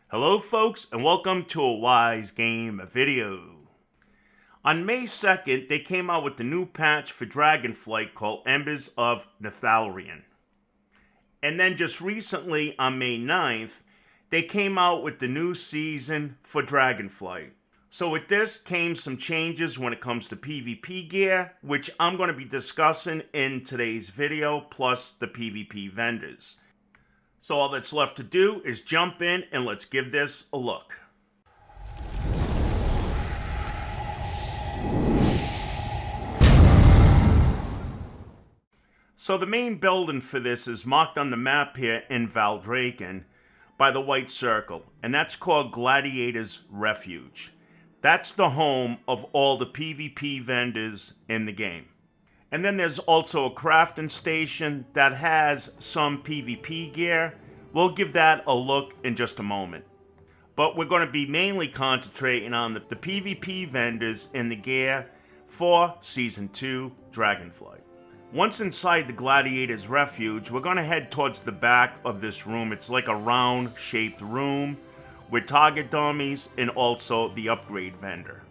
Hello folks, and welcome to a Wise Game video. On May 2nd, they came out with the new patch for Dragonflight called Embers of Nethalrian. And then just recently, on May 9th, they came out with the new season for Dragonflight. So with this came some changes when it comes to PvP gear, which I'm going to be discussing in today's video, plus the PvP vendors. So all that's left to do is jump in and let's give this a look. So the main building for this is marked on the map here in Valdrakken by the white circle, and that's called Gladiators Refuge. That's the home of all the PvP vendors in the game. And then there's also a crafting station that has some PvP gear. We'll give that a look in just a moment. But we're going to be mainly concentrating on the PvP vendors in the gear for Season 2 Dragonflight. Once inside the Gladiators Refuge, we're going to head towards the back of this room. It's like a round-shaped room with target dummies and also the upgrade vendor.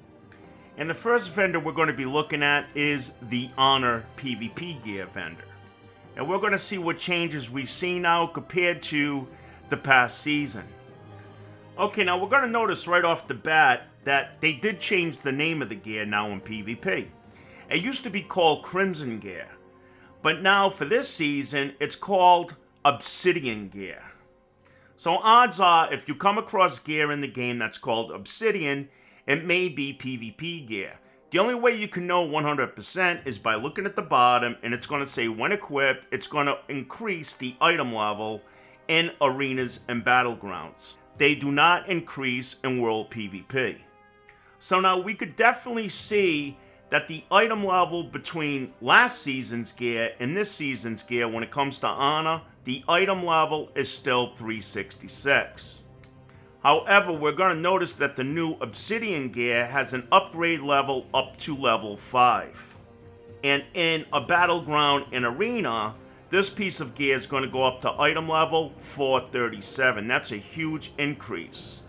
And the first vendor we're going to be looking at is the Honor PvP gear vendor. And we're going to see what changes we see now compared to the past season. Okay, now we're going to notice right off the bat that they did change the name of the gear now in PvP. It used to be called Crimson Gear, but now for this season it's called Obsidian Gear. So odds are if you come across gear in the game that's called Obsidian, it may be PvP gear. The only way you can know 100% is by looking at the bottom, and it's going to say when equipped, it's going to increase the item level in arenas and battlegrounds. They do not increase in world PvP. So now we could definitely see that the item level between last season's gear and this season's gear, when it comes to Honor, the item level is still 366. However, we're going to notice that the new Obsidian gear has an upgrade level up to level 5. And in a battleground and arena, this piece of gear is going to go up to item level 437. That's a huge increase.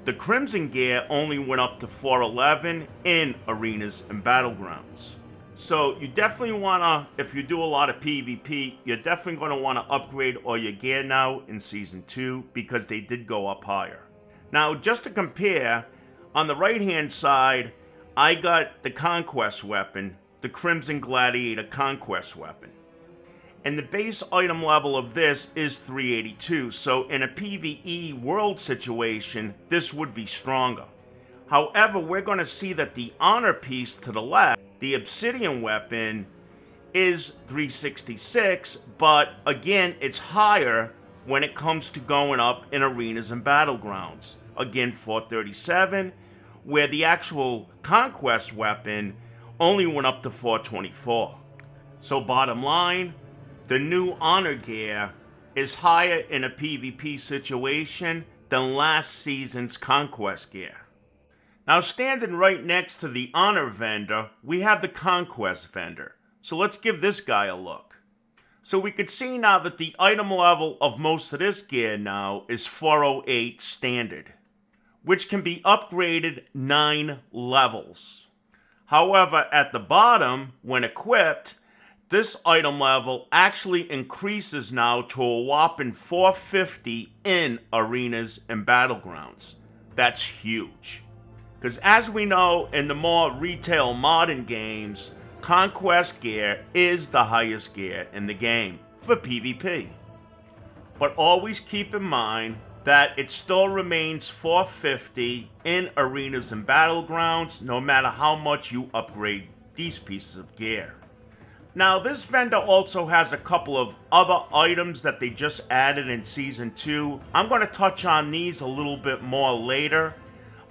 The Crimson gear only went up to 411 in arenas and battlegrounds. So you definitely want to, if you do a lot of PvP, you're definitely going to want to upgrade all your gear now in Season 2 because they did go up higher. Now, just to compare, on the right-hand side, I got the Conquest weapon, the Crimson Gladiator Conquest weapon. And the base item level of this is 382, so in a PvE world situation, this would be stronger. However, we're going to see that the Honor piece to the left, the Obsidian weapon, is 366, but again, it's higher when it comes to going up in arenas and battlegrounds. Again, 437, where the actual Conquest weapon only went up to 424. So bottom line, the new Honor gear is higher in a PvP situation than last season's Conquest gear. Now, standing right next to the Honor vendor, we have the Conquest vendor. So let's give this guy a look. So we could see now that the item level of most of this gear now is 408 standard, which can be upgraded 9 levels. However, at the bottom, when equipped, this item level actually increases now to a whopping 450 in arenas and battlegrounds. That's huge. Because as we know in the more retail modern games, Conquest gear is the highest gear in the game for PvP. But always keep in mind that it still remains 450 in arenas and battlegrounds no matter how much you upgrade these pieces of gear. Now, this vendor also has a couple of other items that they just added in Season 2. I'm going to touch on these a little bit more later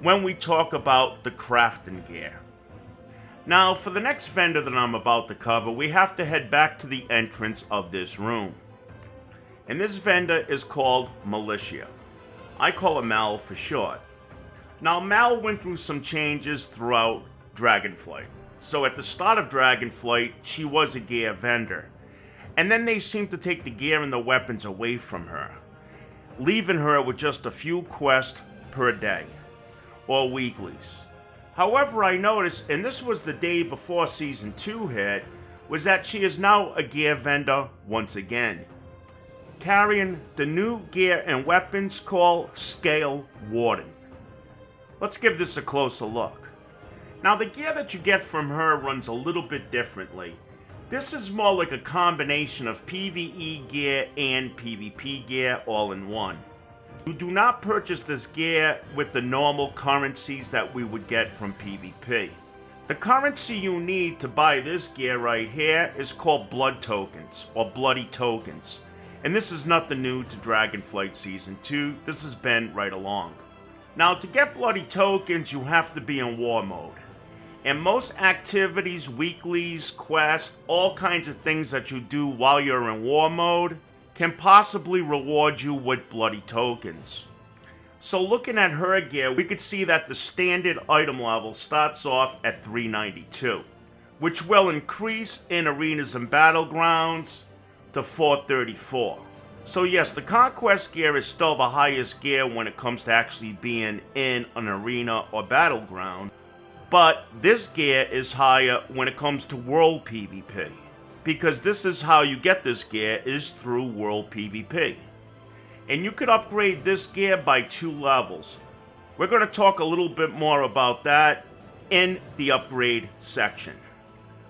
when we talk about the crafting gear. Now, for the next vendor that I'm about to cover, we have to head back to the entrance of this room. And this vendor is called Militia. I call him Mal for short. Now, Mal went through some changes throughout Dragonflight. So at the start of Dragonflight, she was a gear vendor. And then they seemed to take the gear and the weapons away from her. leaving her with just a few quests per day, or weeklies. However, I noticed, and this was the day before Season 2 hit, was that she is now a gear vendor once again, carrying the new gear and weapons called Scale Warden. Let's give this a closer look. Now, the gear that you get from her runs a little bit differently. This is more like a combination of PvE gear and PvP gear all in one. You do not purchase this gear with the normal currencies that we would get from PvP. The currency you need to buy this gear right here is called blood tokens, or bloody tokens. And this is nothing new to Dragonflight Season 2, this has been right along. Now, to get bloody tokens, you have to be in Warmode. And most activities, weeklies, quests, all kinds of things that you do while you're in Warmode can possibly reward you with bloody tokens. So looking at her gear, we could see that the standard item level starts off at 392, which will increase in arenas and battlegrounds to 434. So yes, the Conquest Gear is still the highest gear when it comes to actually being in an arena or battleground, but this gear is higher when it comes to World PvP, because this is how you get this gear, is through World PvP. And you could upgrade this gear by 2 levels. We're going to talk a little bit more about that in the upgrade section.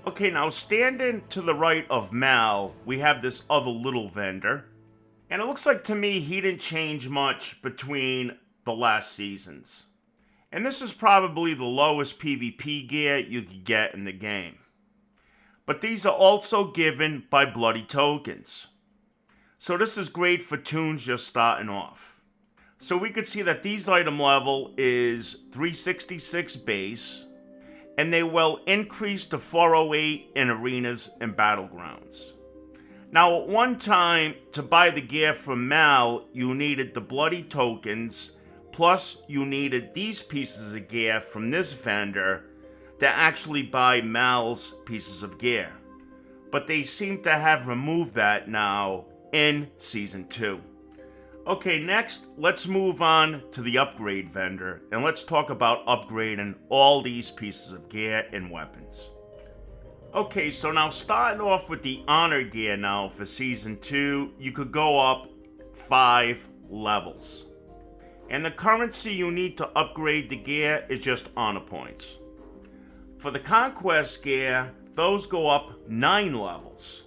Okay, now standing to the right of Mal, we have this other little vendor. And it looks like to me he didn't change much between the last seasons. And this is probably the lowest PvP gear you could get in the game. But these are also given by bloody tokens. So this is great for toons just starting off. So we could see that these item level is 366 base, and they will increase to 408 in arenas and battlegrounds. Now, at one time, to buy the gear from Mal, you needed the bloody tokens, plus you needed these pieces of gear from this vendor to actually buy Mal's pieces of gear. But they seem to have removed that now in Season 2. Okay, next, let's move on to the upgrade vendor, and let's talk about upgrading all these pieces of gear and weapons. Okay, so now starting off with the honor gear now for Season 2, you could go up 5 levels. And the currency you need to upgrade the gear is just honor points. For the Conquest Gear, those go up 9 levels.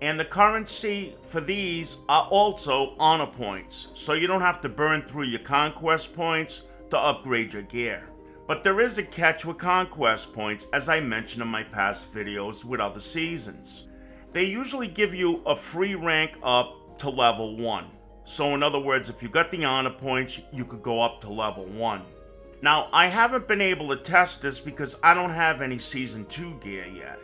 And the currency for these are also honor points, so you don't have to burn through your Conquest points to upgrade your gear. But there is a catch with Conquest points, as I mentioned in my past videos with other seasons. They usually give you a free rank up to level 1. So in other words, if you got the honor points, you could go up to level 1. Now, I haven't been able to test this because I don't have any Season 2 gear yet.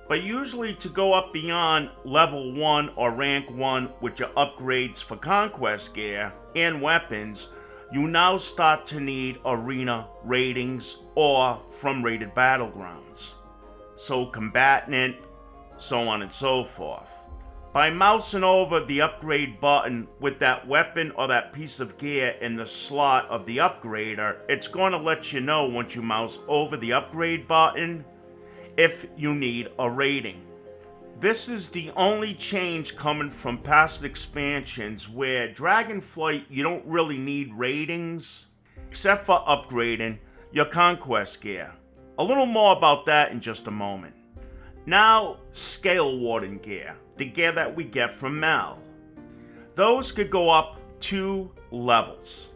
But usually to go up beyond level 1 or rank 1 with your upgrades for Conquest Gear and weapons, you now start to need arena ratings or from rated battlegrounds. So combatant, so on and so forth. By mousing over the upgrade button with that weapon or that piece of gear in the slot of the upgrader, it's going to let you know once you mouse over the upgrade button if you need a rating. This is the only change coming from past expansions where Dragonflight you don't really need ratings except for upgrading your Conquest Gear. A little more about that in just a moment. Now, Scale Warden Gear, the gear that we get from Mal. Those could go up 2 levels.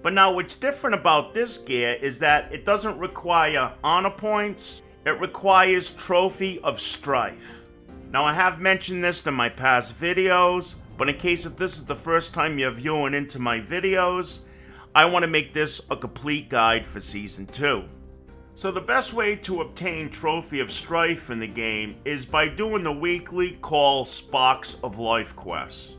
But now what's different about this gear is that it doesn't require honor points, it requires Trophy of Strife. Now I have mentioned this in my past videos, but in case if this is the first time you're viewing into my videos, I want to make this a complete guide for Season 2. So the best way to obtain Trophy of Strife in the game is by doing the weekly called Sparks of Life quests.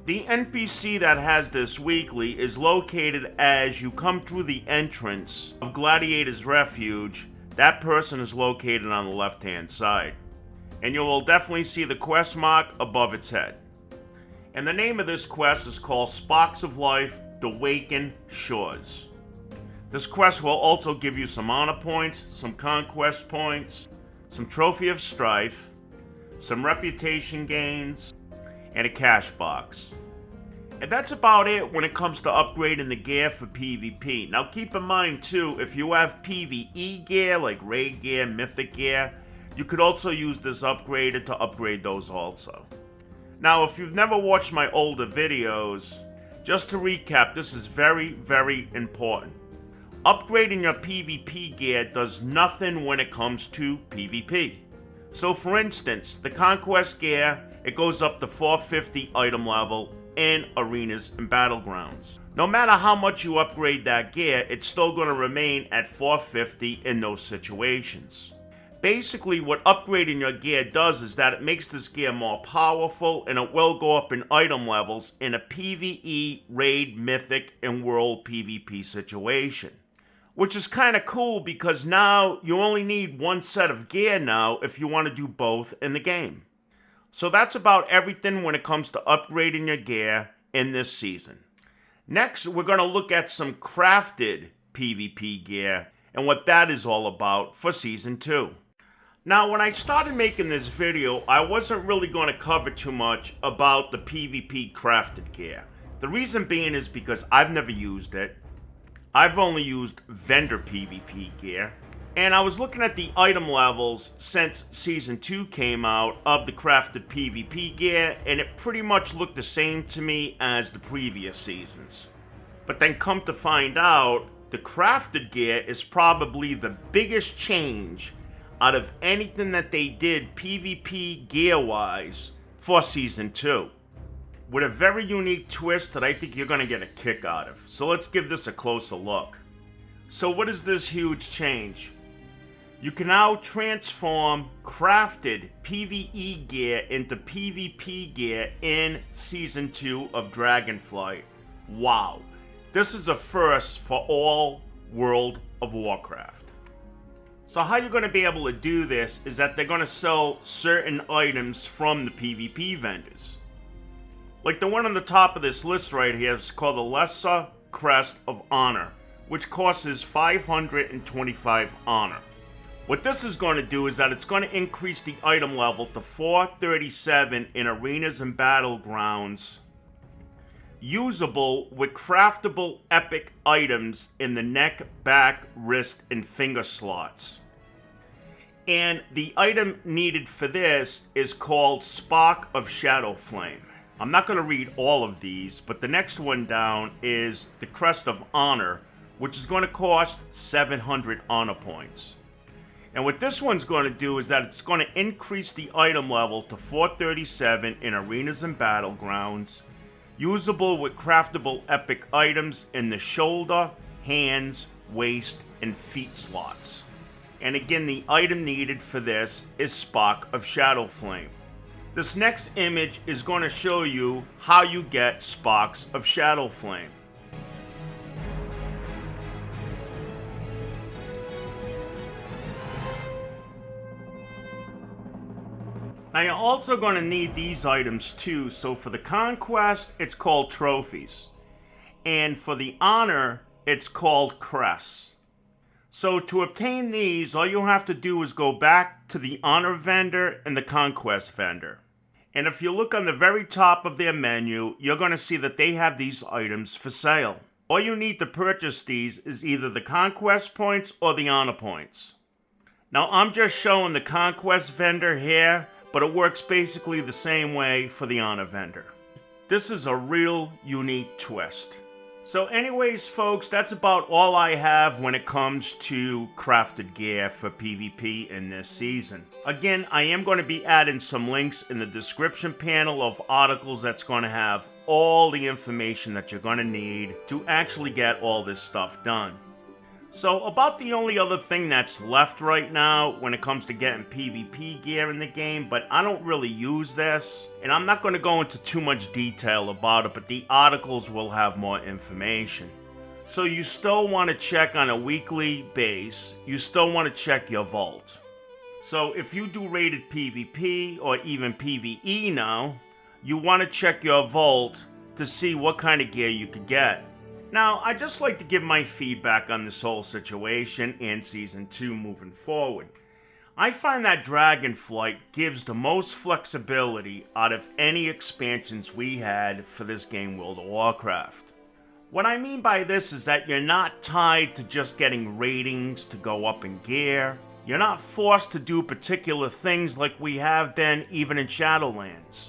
The NPC that has this weekly is located as you come through the entrance of Gladiators Refuge. That person is located on the left hand side. And you will definitely see the quest mark above its head. And the name of this quest is called Sparks of Life, The Waken Shores. This quest will also give you some honor points, some conquest points, some trophy of strife, some reputation gains, and a cash box. And that's about it when it comes to upgrading the gear for PvP. Now keep in mind too, if you have PvE gear like raid gear, mythic gear, you could also use this upgrader to upgrade those also. Now if you've never watched my older videos, just to recap, this is very, very important. Upgrading your PvP gear does nothing when it comes to PvP. So for instance, the Conquest Gear, it goes up to 450 item level in arenas and battlegrounds. No matter how much you upgrade that gear, it's still going to remain at 450 in those situations. Basically, what upgrading your gear does is that it makes this gear more powerful, and it will go up in item levels in a PvE, raid, mythic, and world PvP situation. Which is kind of cool because now you only need one set of gear now if you want to do both in the game. So that's about everything when it comes to upgrading your gear in this season. Next, we're going to look at some crafted PvP gear and what that is all about for Season 2. Now, when I started making this video, I wasn't really going to cover too much about the PvP crafted gear. The reason being is because I've never used it. I've only used vendor PvP gear. And I was looking at the item levels since Season 2 came out of the crafted PvP gear, and it pretty much looked the same to me as the previous seasons. But then come to find out, the crafted gear is probably the biggest change out of anything that they did PvP gear-wise for Season 2. With a very unique twist that I think you're going to get a kick out of. So let's give this a closer look. So what is this huge change? You can now transform crafted PvE gear into PvP gear in Season 2 of Dragonflight. Wow. This is a first for all World of Warcraft. So how you're going to be able to do this is that they're going to sell certain items from the PvP vendors. Like the one on the top of this list right here is called the Lesser Crest of Honor, which costs 525 honor. What this is going to do is that it's going to increase the item level to 437 in arenas and battlegrounds, usable with craftable epic items in the neck, back, wrist, and finger slots. And the item needed for this is called Spark of Shadow Flame. I'm not going to read all of these, but the next one down is the Crest of Honor, which is going to cost 700 honor points. And what this one's going to do is that it's going to increase the item level to 437 in arenas and battlegrounds, usable with craftable epic items in the shoulder, hands, waist, and feet slots. And again, the item needed for this is Spark of Shadow Flame. This next image is going to show you how you get Sparks of Shadow Flame. Now you're also going to need these items too. So for the Conquest, it's called Trophies. And for the Honor, it's called Crests. So to obtain these, all you'll have to do is go back to the Honor vendor and the Conquest vendor. And if you look on the very top of their menu, you're going to see that they have these items for sale. All you need to purchase these is either the Conquest points or the Honor points. Now I'm just showing the Conquest vendor here, but it works basically the same way for the Honor vendor. This is a real unique twist. So anyways, folks, that's about all I have when it comes to crafted gear for PvP in this season. Again, I am going to be adding some links in the description panel of articles that's going to have all the information that you're going to need to actually get all this stuff done. So about the only other thing that's left right now when it comes to getting PvP gear in the game, but I don't really use this, and I'm not going to go into too much detail about it, but the articles will have more information. So you still want to check on a weekly base, you still want to check your vault. So if you do rated PvP or even PvE now, you want to check your vault to see what kind of gear you could get. Now, I'd just like to give my feedback on this whole situation and Season 2 moving forward. I find that Dragonflight gives the most flexibility out of any expansions we had for this game, World of Warcraft. What I mean by this is that you're not tied to just getting ratings to go up in gear. You're not forced to do particular things like we have been even in Shadowlands.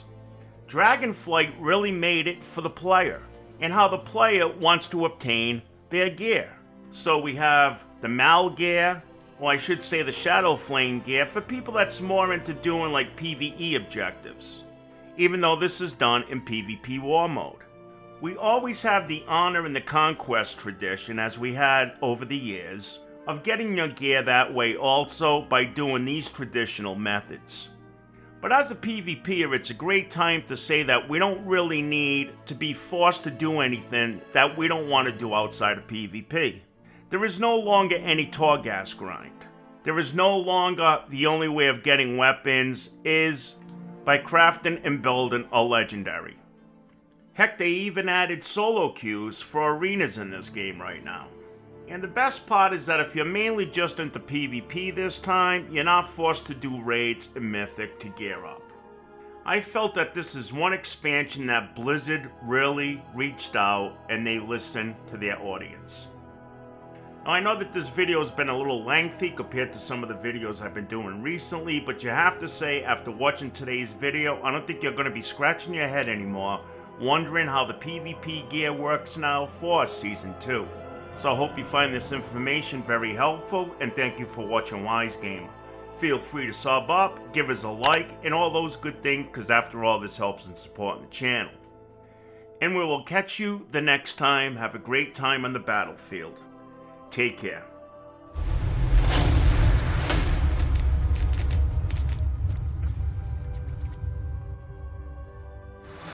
Dragonflight really made it for the player, and how the player wants to obtain their gear. So we have the Mal gear, or I should say the Shadowflame gear, for people that's more into doing like PvE objectives, even though this is done in PvP war mode. We always have the honor and the conquest tradition, as we had over the years, of getting your gear that way also by doing these traditional methods. But as a PvPer, it's a great time to say that we don't really need to be forced to do anything that we don't want to do outside of PvP. There is no longer any Torghast grind. There is no longer the only way of getting weapons is by crafting and building a legendary. Heck, they even added solo queues for arenas in this game right now. And the best part is that if you're mainly just into PvP this time, you're not forced to do raids and Mythic to gear up. I felt that this is one expansion that Blizzard really reached out and they listened to their audience. Now, I know that this video has been a little lengthy compared to some of the videos I've been doing recently, but you have to say, after watching today's video, I don't think you're going to be scratching your head anymore, wondering how the PvP gear works now for Season 2. So I hope you find this information very helpful, and thank you for watching Wise Gamer. Feel free to sub up, give us a like, and all those good things, because after all, this helps in supporting the channel. And we will catch you the next time. Have a great time on the battlefield. Take care.